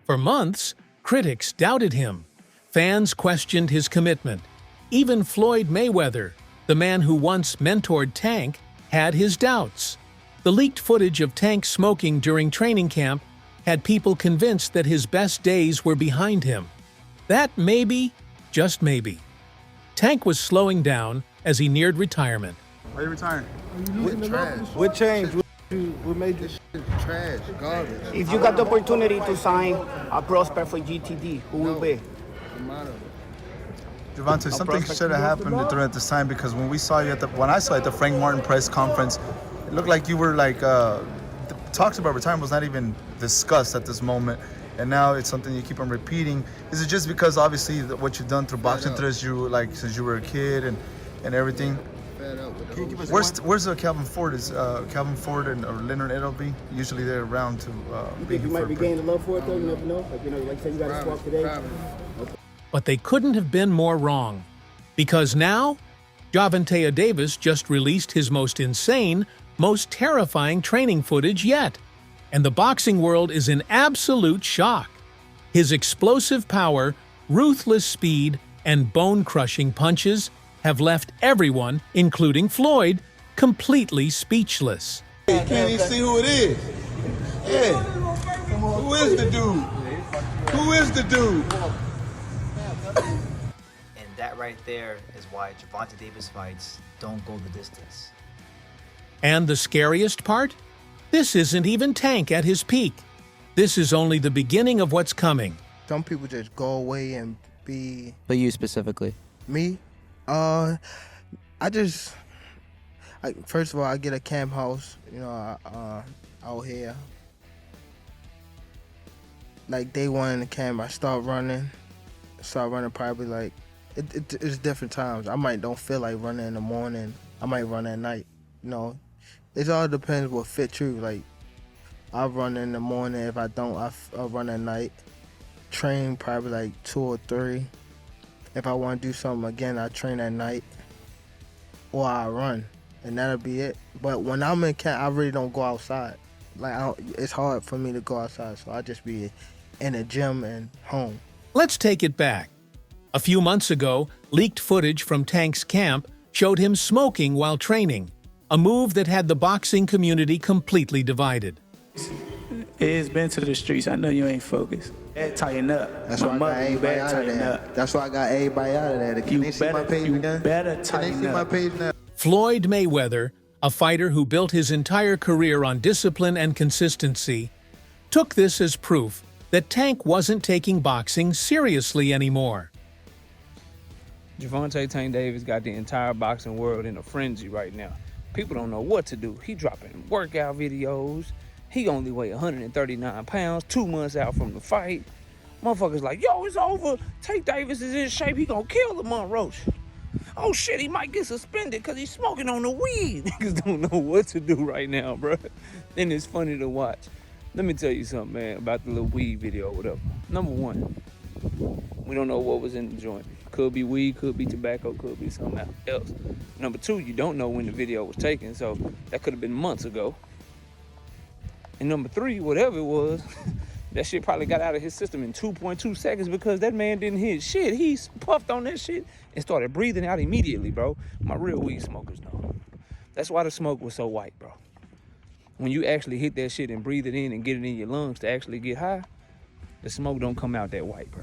For months, critics doubted him. Fans questioned his commitment. Even Floyd Mayweather, the man who once mentored Tank, had his doubts. The leaked footage of Tank smoking during training camp had people convinced that his best days were behind him. That maybe, just maybe. Tank was slowing down as he neared retirement. Why are you retiring? With trash. What changed? What made you? Trash, garbage. If you got the opportunity to sign a prospect for GTD, who will be? Gervonta, something should have happened during this time, because when I saw you at the Frank Martin press conference, it looked like you were like the talks about retirement was not even discussed at this moment, and now it's something you keep on repeating. Is it just because obviously what you've done through boxing since you were a kid and everything? Where's Calvin Ford? Is Calvin Ford or Leonard Edelby? Usually they're around to. You think you might be gaining love for it though? You never know. Like say you got to swap today. But they couldn't have been more wrong. Because now, Gervonta Davis just released his most insane, most terrifying training footage yet. And the boxing world is in absolute shock. His explosive power, ruthless speed, and bone-crushing punches have left everyone, including Floyd, completely speechless. Hey, can't even see who it is. Hey, who is the dude? Who is the dude? And that right there is why Gervonta Davis fights don't go the distance. And the scariest part? This isn't even Tank at his peak. This is only the beginning of what's coming. Some people just go away and be... But you specifically? Me? First of all, I get a camp house, out here. Like day one in the camp, I start running probably like, it's different times. I might don't feel like running in the morning. I might run at night, It all depends what fits you. Like, I run in the morning. If I don't, I'll run at night. Train probably like 2 or 3. If I want to do something again, I train at night. Or I run, and that'll be it. But when I'm in camp, I really don't go outside. Like, it's hard for me to go outside, so I just be in the gym and home. Let's take it back. A few months ago, leaked footage from Tank's camp showed him smoking while training, a move that had the boxing community completely divided. It's been to the streets. I know you ain't focused. Tighten up. That's why I got everybody out of there. That's why I got everybody out of there. Can they see my page again? You better tighten up. Can they see my page now? Floyd Mayweather, a fighter who built his entire career on discipline and consistency, took this as proof that Tank wasn't taking boxing seriously anymore. Gervonta Tank Davis got the entire boxing world in a frenzy right now. People don't know what to do. He dropping workout videos. He only weighed 139 pounds, 2 months out from the fight. Motherfuckers like, yo, it's over. Tank Davis is in shape. He gonna kill Lamont Roach. Oh shit, he might get suspended because he's smoking on the weed. Niggas don't know what to do right now, bro. And it's funny to watch. Let me tell you something, man, about the little weed video or whatever. Number one, we don't know what was in the joint. Could be weed, could be tobacco, could be something else. Number two, you don't know when the video was taken, so that could have been months ago. And number three, whatever it was, that shit probably got out of his system in 2.2 seconds because that man didn't hit shit. He puffed on that shit and started breathing out immediately, bro. My real weed smokers know. That's why the smoke was so white, bro. When you actually hit that shit and breathe it in and get it in your lungs to actually get high, the smoke don't come out that white, bro.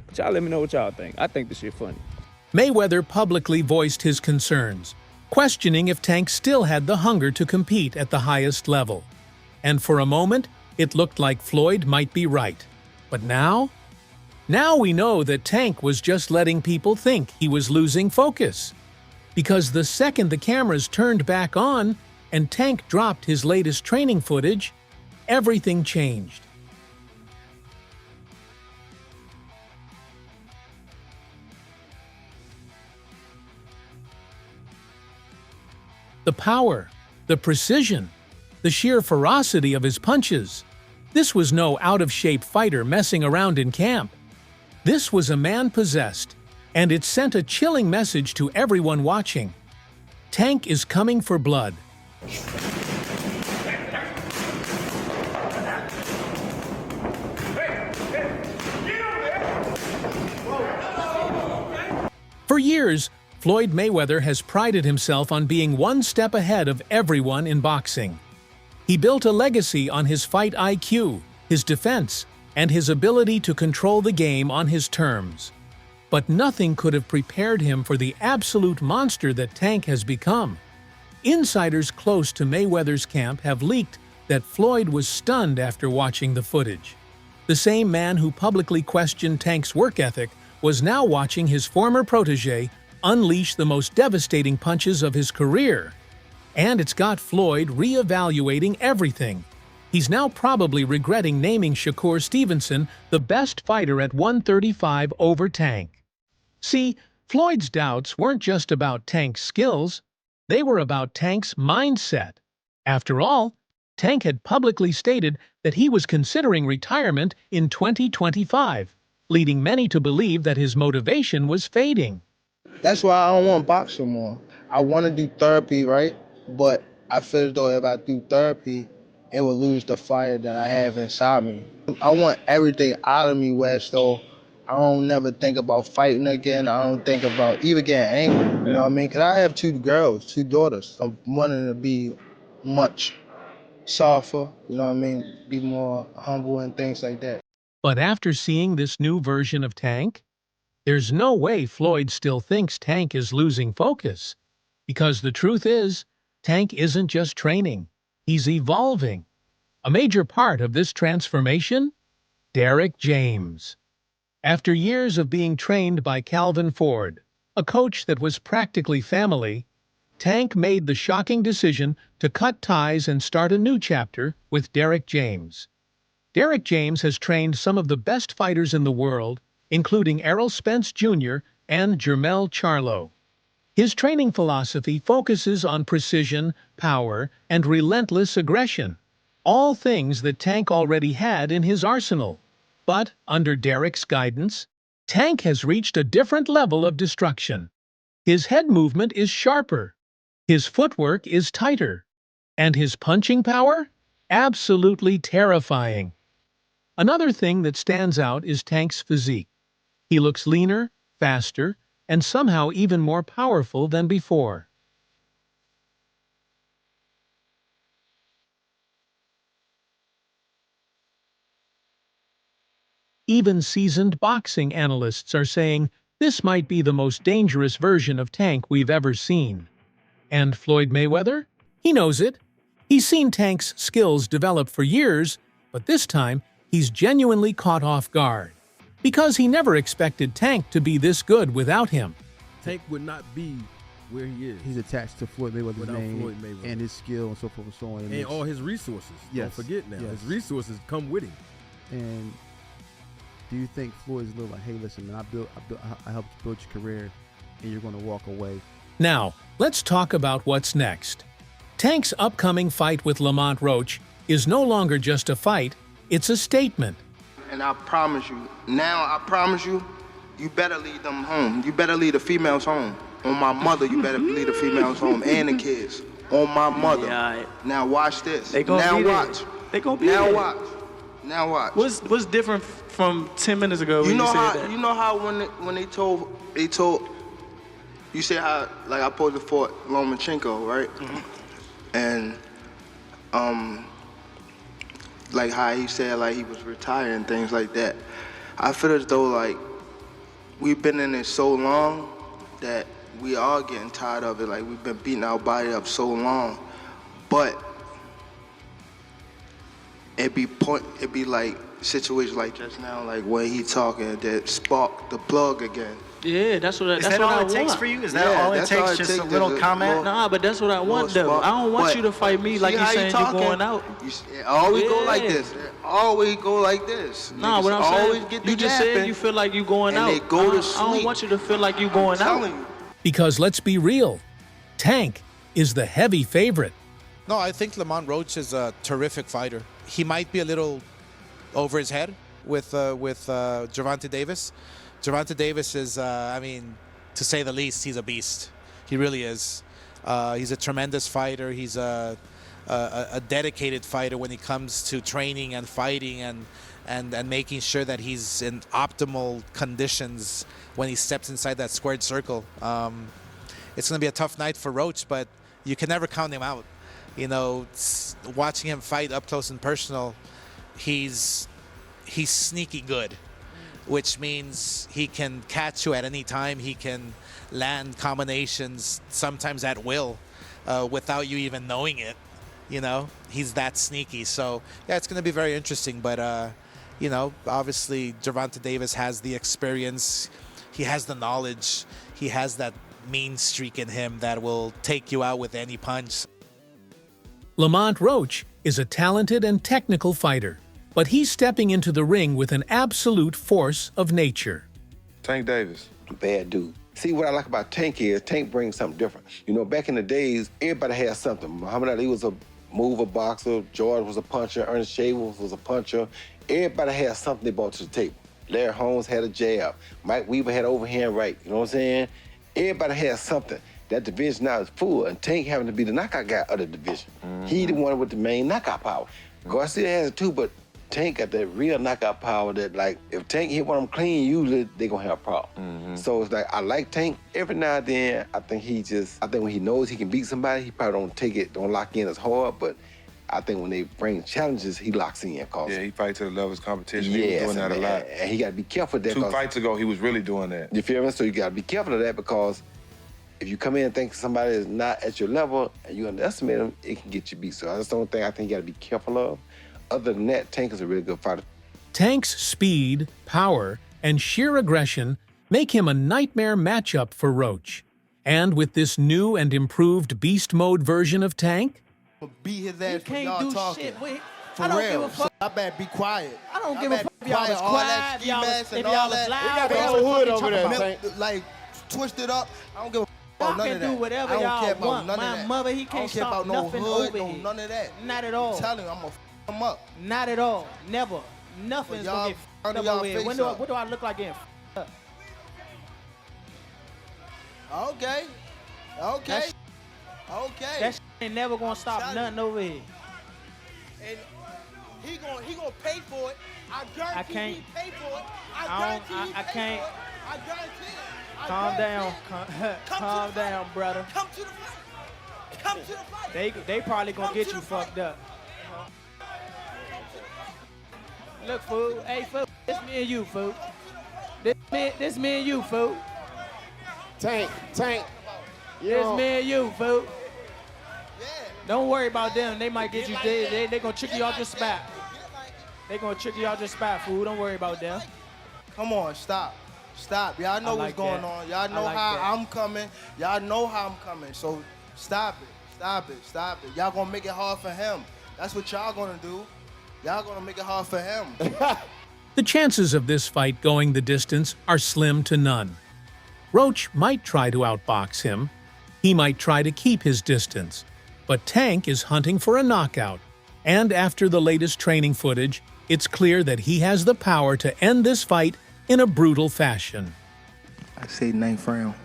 But y'all let me know what y'all think. I think this shit funny. Mayweather publicly voiced his concerns, questioning if Tank still had the hunger to compete at the highest level. And for a moment, it looked like Floyd might be right. But now? Now we know that Tank was just letting people think he was losing focus. Because the second the cameras turned back on and Tank dropped his latest training footage, everything changed. The power, the precision, the sheer ferocity of his punches. This was no out-of-shape fighter messing around in camp. This was a man possessed, and it sent a chilling message to everyone watching. Tank is coming for blood. For years, Floyd Mayweather has prided himself on being one step ahead of everyone in boxing. He built a legacy on his fight IQ, his defense, and his ability to control the game on his terms. But nothing could have prepared him for the absolute monster that Tank has become. Insiders close to Mayweather's camp have leaked that Floyd was stunned after watching the footage. The same man who publicly questioned Tank's work ethic was now watching his former protege unleash the most devastating punches of his career. And it's got Floyd re-evaluating everything. He's now probably regretting naming Shakur Stevenson the best fighter at 135 over Tank. See, Floyd's doubts weren't just about Tank's skills, they were about Tank's mindset. After all, Tank had publicly stated that he was considering retirement in 2025, leading many to believe that his motivation was fading. That's why I don't want to box no more. I want to do therapy, right? But I feel as though if I do therapy, it will lose the fire that I have inside me. I want everything out of me where so I don't never think about fighting again. I don't think about even getting angry, you know what I mean? Because I have 2 girls, 2 daughters. I'm wanting to be much softer, you know what I mean? Be more humble and things like that. But after seeing this new version of Tank, there's no way Floyd still thinks Tank is losing focus. Because the truth is, Tank isn't just training, he's evolving. A major part of this transformation? Derek James. After years of being trained by Calvin Ford, a coach that was practically family, Tank made the shocking decision to cut ties and start a new chapter with Derek James. Derek James has trained some of the best fighters in the world, including Errol Spence Jr. and Jermell Charlo. His training philosophy focuses on precision, power, and relentless aggression, all things that Tank already had in his arsenal. But, under Derek's guidance, Tank has reached a different level of destruction. His head movement is sharper, his footwork is tighter, and his punching power? Absolutely terrifying. Another thing that stands out is Tank's physique. He looks leaner, faster, and somehow even more powerful than before. Even seasoned boxing analysts are saying this might be the most dangerous version of Tank we've ever seen. And Floyd Mayweather? He knows it. He's seen Tank's skills develop for years, but this time he's genuinely caught off guard. Because he never expected Tank to be this good without him. Tank would not be where he is. He's attached to Floyd Mayweather's without name Floyd Mayweather. and his skill and so forth and so on. And all his resources. Yes. Don't forget now. Yes. His resources come with him. And do you think Floyd's a little like, hey, listen, man, I helped build your career, and you're going to walk away? Now, let's talk about what's next. Tank's upcoming fight with Lamont Roach is no longer just a fight, it's a statement. And I promise you, you better lead them home. You better lead the females home. On my mother, you better lead the females home and the kids. On my mother. Yeah, now watch this. They gonna now be watch. There. They gonna be now there. watch. Now watch. What's different from 10 minutes ago when you said that? You know how when they told you say how like I posed for Lomachenko, right? Mm-hmm. And like how he said like he was retired and things like that. I feel as though like we've been in it so long that we are getting tired of it. Like we've been beating our body up so long, but it be like situations like just now, like when he talking that spark the plug again. Yeah, that's what I want. Is that all it takes for you? Is that all it takes? Just a little comment? Nah, but that's what I want though. I don't want you to fight me like you saying you're going out. It always go like this. It always go like this. Nah, what I'm always saying, get the you just said you feel like you going and out. They go to sleep. I don't want you to feel like you going out. You. Because let's be real, Tank is the heavy favorite. No, I think Lamont Roach is a terrific fighter. He might be a little over his head with Gervonta Davis. Gervonta Davis is, I mean, to say the least, he's a beast. He really is. He's a tremendous fighter. He's a dedicated fighter when it comes to training and fighting, and and making sure that he's in optimal conditions when he steps inside that squared circle. It's going to be a tough night for Roach, but you can never count him out. You know, watching him fight up close and personal, he's sneaky good, which means he can catch you at any time. He can land combinations sometimes at will without you even knowing it. You know, he's that sneaky. So, yeah, it's going to be very interesting. But, you know, obviously Gervonta Davis has the experience. He has the knowledge. He has that mean streak in him that will take you out with any punch. Lamont Roach is a talented and technical fighter, but he's stepping into the ring with an absolute force of nature. Tank Davis. Bad dude. See, what I like about Tank is Tank brings something different. You know, back in the days, everybody had something. Muhammad Ali was a mover boxer, George was a puncher, Ernest Shavers was a puncher. Everybody had something they brought to the table. Larry Holmes had a jab. Mike Weaver had overhand right. You know what I'm saying? Everybody had something. That division now is full, and Tank having to be the knockout guy of the division. He the one with the main knockout power. Garcia has it too, but Tank got that real knockout power that, like, if Tank hit one of them clean, usually they gonna have a problem. So it's like, I like Tank. Every now and then, I think when he knows he can beat somebody, he probably don't lock in as hard, but I think when they bring challenges, he locks in. Yeah, he fights to the level of his competition. Yes, he was doing that a lot. And he gotta be careful of that. 2 fights ago, he was really doing that. You feel me? So you gotta be careful of that, because if you come in and think somebody is not at your level and you underestimate them, it can get you beat. So that's the only thing I think you gotta be careful of. Other than that, Tank is a really good fighter. Tank's speed, power, and sheer aggression make him a nightmare matchup for Roach. And with this new and improved beast mode version of Tank, Beat his ass for Can't y'all do talking. shit. Wait, For I don't real. give a fuck. I better be quiet. I don't I give a better fuck be if y'all was quiet. All that quiet, ski y'all was- mask if and y'all all was that. loud, They got bro. the What whole the hood fuck over you there, talking Tank. Like, twisted up. I don't give a fuck Y'all about none can of do that. whatever I don't y'all care about want. none My of that. mother, he I don't can't care stop about no nothing hood, over no here. none of that. Not at all. I'm telling you, I'm gonna f him up. Not at all. Never. Nothing's But y'all gonna get under f***ed y'all up over here. face up. What do I look like getting f***ed up? Okay. Okay. Okay. That shit ain't never gonna stop nothing over here. And he gonna pay for it. I guarantee can't. he pay for it. I can't. I guarantee it. Calm down. Calm down, brother. Come to the fight. Come to the fight. They probably gonna Come get to you the fight. fucked up. Look, fool. Hey, fool. This me and you, fool. This me and you, fool. Tank. This me and you, fool. Don't worry about them. They might get you. They gonna trick you off your spot. They gonna trick you out your spot, fool. Don't worry about them. Come on, stop. Stop. Y'all know like what's going that. on. Y'all know like how that. I'm coming. Y'all know how I'm coming. So stop it. Stop it. Stop it. Y'all gonna make it hard for him. That's what y'all gonna do. Y'all gonna make it hard for him. the chances of this fight going the distance are slim to none. Roach might try to outbox him. He might try to keep his distance. But Tank is hunting for a knockout. And after the latest training footage, it's clear that he has the power to end this fight in a brutal fashion. I say 9th round.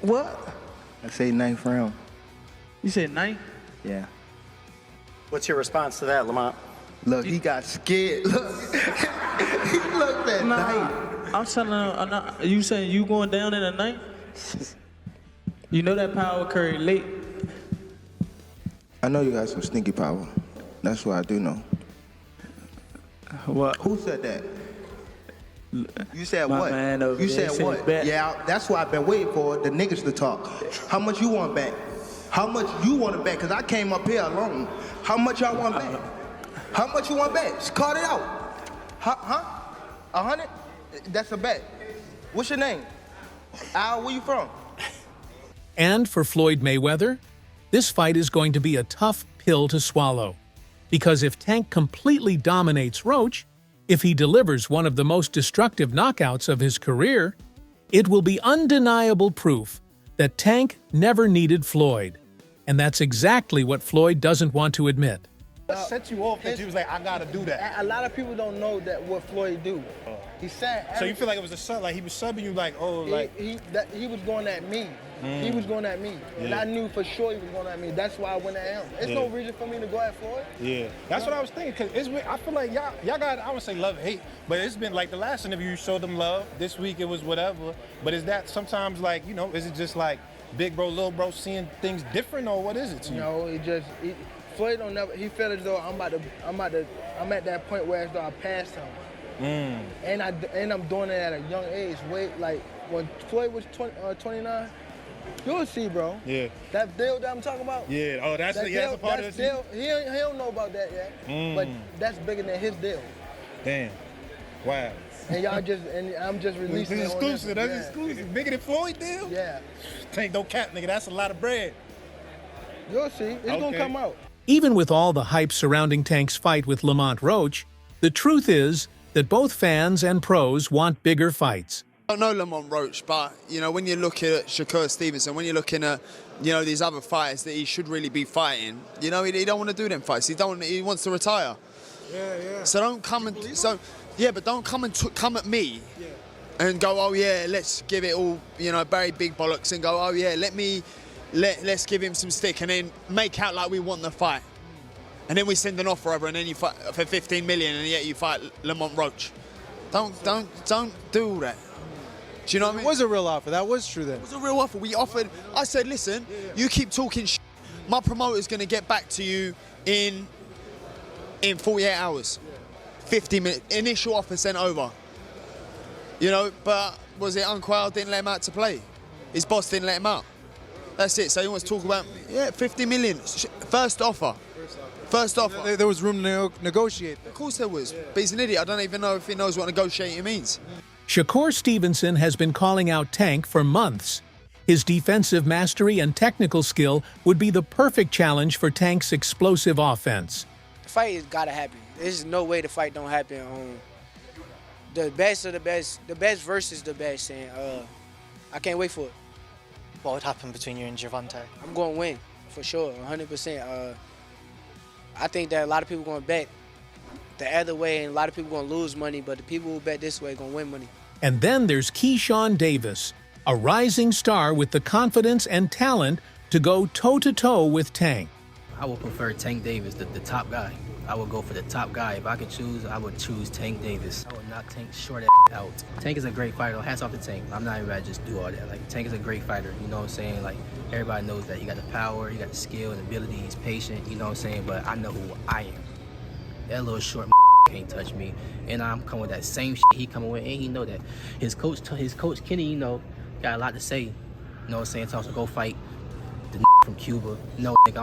What? I say 9th round. You said 9? Yeah. What's your response to that, Lamont? Look, he got scared. Look. He looked at night. I'm telling him, you saying you going down in a night? You know that power curry late. I know you got some sneaky power. That's what I do know. What? Who said that? You said My what? man over You there said said what? bet. Yeah, that's why I've been waiting for the niggas to talk. How much you want back? How much you want to bet? Because I came up here alone. How much y'all want back? How much you want back? Just call it out. Huh? 100? That's a bet. What's your name? Al, where you from? And for Floyd Mayweather, this fight is going to be a tough pill to swallow. Because if Tank completely dominates Roach, if he delivers one of the most destructive knockouts of his career, it will be undeniable proof that Tank never needed Floyd. And that's exactly what Floyd doesn't want to admit. What set you off that you was like, I gotta do that? A lot of people don't know that what Floyd do. He said. So you feel like it was a sub, like he was subbing you like, oh, like. He was going at me. He was going at me, and I knew for sure he was going at me. That's why I went at him. There's no reason for me to go at Floyd. Yeah, that's what I was thinking. Cause I feel like y'all got, I would say love, hate, but it's been like the last interview you showed them love. This week it was whatever. But is that sometimes like, you know, is it just like big bro, little bro seeing things different, or what is it to you? No, Floyd don't never. He felt as though I'm at that point where as though I passed him. And I'm doing it at a young age. Like when Floyd was 29. You'll see, bro. Yeah. That deal that I'm talking about? Yeah. Oh, that's a part of the deal. He don't know about that yet. But that's bigger than his deal. Damn. Wow. And I'm just releasing This it. exclusive. That's exclusive. Bigger than Floyd deal? Yeah. Tank, don't cap, nigga. That's a lot of bread. You'll see. It's gonna come out. Even with all the hype surrounding Tank's fight with Lamont Roach, the truth is that both fans and pros want bigger fights. I don't know Lamont Roach, but, you know, when you're looking at Shakur Stevenson, when you're looking at, you know, these other fighters that he should really be fighting, you know, he don't want to do them fights. He wants to retire. Yeah. So don't come and, but don't come at me and go, oh yeah, let's give it all, you know, Barry Big Bollocks, and go, oh yeah, let's give him some stick, and then make out like we want the fight. And then we send an offer over, and then you fight for 15 million, and yet you fight Lamont Roach. Don't do all that. Do you know what I mean? It was a real offer. That was true then. It was a real offer. We offered. I said, listen, you keep talking shit. My promoter's going to get back to you in 48 hours. 50 minutes. Initial offer sent over. You know, but was it Unquell didn't let him out to play? His boss didn't let him out. That's it. So he wants to talk about, 50 million. First offer. First offer. There was room to negotiate. Of course there was. But he's an idiot. I don't even know if he knows what negotiating means. Shakur Stevenson has been calling out Tank for months. His defensive mastery and technical skill would be the perfect challenge for Tank's explosive offense. The fight has got to happen. There's no way the fight don't happen. The best of the best versus the best, and I can't wait for it. What would happen between you and Gervonta? I'm going to win, for sure, 100%. I think that a lot of people going to bet the other way, and a lot of people going to lose money, but the people who bet this way going to win money. And then there's Keyshawn Davis, a rising star with the confidence and talent to go toe-to-toe with Tank. I would prefer Tank Davis, the top guy. I would go for the top guy. If I could choose, I would choose Tank Davis. I would knock Tank short out. Tank is a great fighter. Hats off to Tank. I'm not even about to just do all that. Like, Tank is a great fighter. You know what I'm saying? Like, everybody knows that. He got the power, he got the skill and ability. He's patient. You know what I'm saying? But I know who I am. That little short can't touch me. And I'm coming with that same shit he coming with. And he know that. His coach Kenny, you know, got a lot to say. You know what I'm saying? Tells him to go fight the from Cuba. No, nigga,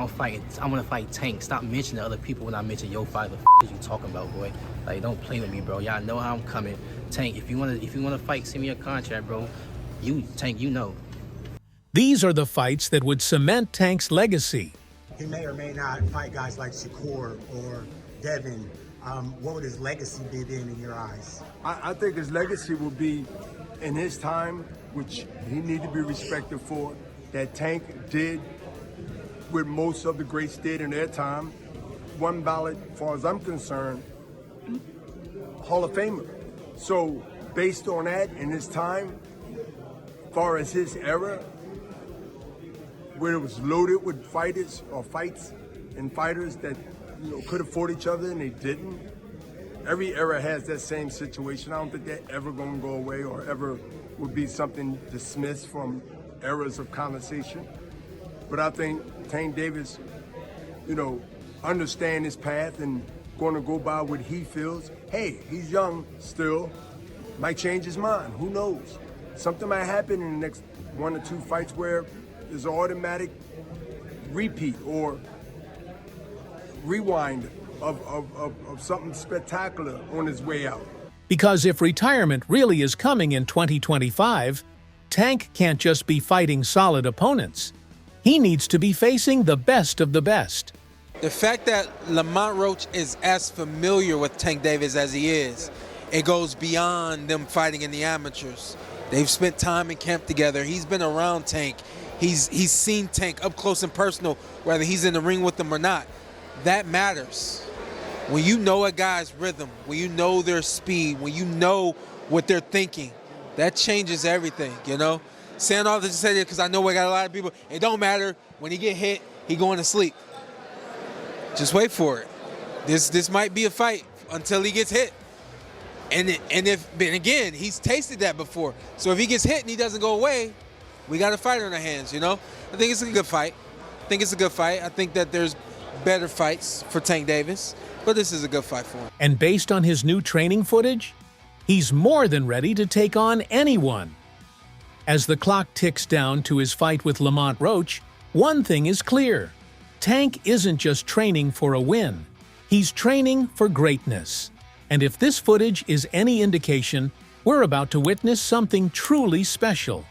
I'm gonna fight Tank. Stop mentioning other people when I mention your fight. The is you talking about, boy? Like, don't play with me, bro. Y'all know how I'm coming. Tank, if you wanna fight, send me a contract, bro. Tank, you know. These are the fights that would cement Tank's legacy. He may or may not fight guys like Shakur or Devin. What would his legacy be then in your eyes? I think his legacy will be in his time, which he need to be respected for, that Tank did what most of the greats did in their time. One ballot, as far as I'm concerned, Hall of Famer. So based on that, in his time, as far as his era, where it was loaded with fighters or fights and fighters that could have fought each other and they didn't. Every era has that same situation. I don't think that ever gonna go away or ever would be something dismissed from eras of conversation. But I think Tank Davis, understand his path and gonna go by what he feels. Hey, he's young still, might change his mind, who knows? Something might happen in the next 1 or 2 fights where there's an automatic repeat or rewind of something spectacular on his way out. Because if retirement really is coming in 2025, Tank can't just be fighting solid opponents. He needs to be facing the best of the best. The fact that Lamont Roach is as familiar with Tank Davis as he is, it goes beyond them fighting in the amateurs. They've spent time in camp together. He's been around Tank. He's seen Tank up close and personal, whether he's in the ring with them or not. That matters. When you know a guy's rhythm, when you know their speed, when you know what they're thinking, that changes everything, saying all this to say that because I know we got a lot of people. It don't matter. When he get hit, he going to sleep. Just wait for it. This might be a fight until he gets hit. And again, he's tasted that before. So if he gets hit and he doesn't go away, we got a fighter in our hands, you know? I think it's a good fight. I think that there's better fights for Tank Davis, but this is a good fight for him. And based on his new training footage, he's more than ready to take on anyone. As the clock ticks down to his fight with Lamont Roach, one thing is clear. Tank isn't just training for a win. He's training for greatness. And if this footage is any indication, we're about to witness something truly special.